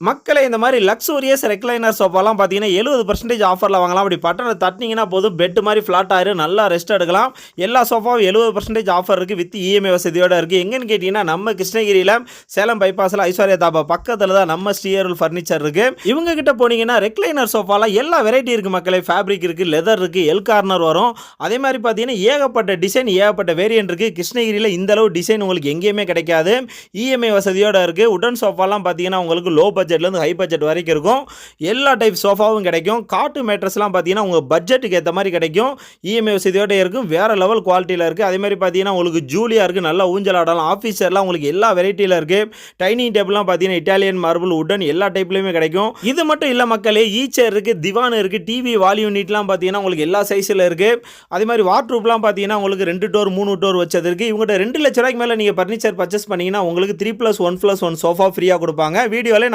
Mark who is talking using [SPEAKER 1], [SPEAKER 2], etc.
[SPEAKER 1] மக்களே இந்த மாதிரி லக்ஸூரியஸ் ரெக்லைனர் சோஃபாலாம் பார்த்தீங்கன்னா 70% ஆஃபரில் வாங்கலாம். அப்படி பட்டனை தட்டினீங்கன்னா போதும் பெட் மாதிரி ஃப்ளாட் ஆயிரும். நல்லா ரெஸ்ட் எடுக்கலாம். எல்லா சோஃபாவும் 70% ஆஃபர் இருக்குது. வித் இஎம்ஐ வசதியோடு இருக்குது. எங்கன்னு கேட்டிங்கன்னா நம்ம கிருஷ்ணகிரியில் சேலம் பைபாஸில் ஐஸ்வர்யா தாபா பக்கத்தில் தான் நம்ம ஸ்ரீயருள் ஃபர்னிச்சர் இருக்குது. இவங்க கிட்ட போனீங்கன்னா ரெக்லைனர் சோஃபாலாம் எல்லா வெரைட்டி இருக்குது மக்களே. ஃபேப்ரிக் இருக்குது, லெதர் இருக்குது, எல் கார்னர் வரும். அதே மாதிரி பார்த்தீங்கன்னா ஏகப்பட்ட டிசைன், ஏகப்பட்ட வேரியன்ட் இருக்குது. கிருஷ்ணகிரியில் இந்த அளவு டிசைன் உங்களுக்கு எங்கேயுமே கிடைக்காது. இஎம்ஐ வசதியோடு இருக்குது. உடன் சோஃபாலாம் பார்த்தீங்கன்னா உங்களுக்கு லோ பட்ஜெட்லேருந்து ஹை பட்ஜெட் வரைக்கும் இருக்கும். எல்லா டைப் சோஃபாவும் கிடைக்கும். காட்டு மேட்ரஸ்லாம் பார்த்தீங்கன்னா உங்கள் பட்ஜெட்டுக்கு ஏற்ற மாதிரி கிடைக்கும். இஎம்ஐ வசதியோட இருக்கும். வேறு லெவல் குவாலிட்டியில் இருக்குது. அதே மாதிரி பார்த்தீங்கன்னா உங்களுக்கு ஜூலியாக இருக்குது. நல்லா ஊஞ்சல் ஆடலாம். ஆஃபீஸர்லாம் உங்களுக்கு எல்லா வெரைட்டியில் இருக்குது. டைனிங் டேபிள்லாம் பார்த்தீங்கன்னா இட்டாலியன் மார்பிள், உடன் எல்லா டைப்லையுமே கிடைக்கும். இது மட்டும் இல்லை மக்களே, ஈச்சர் இருக்குது, திவான் இருக்குது, டிவி வால் யூனிட்லாம் பார்த்தீங்கன்னா உங்களுக்கு எல்லா சைஸில் இருக்குது. அதே மாதிரி வாட்ரூப்லாம் பார்த்தீங்கன்னா உங்களுக்கு 2 டோர் 3 டோர் வச்சது இருக்குது. இவங்ககிட்ட 2 லட்ச ரூபாய்க்கு மேலே நீங்கள் ஃபர்னிச்சர் பர்ச்சேஸ் பண்ணிங்கன்னா உங்களுக்கு 3+1+1 சோஃபா ஃப்ரீயாக கொடுப்பாங்க. வீடியோவில்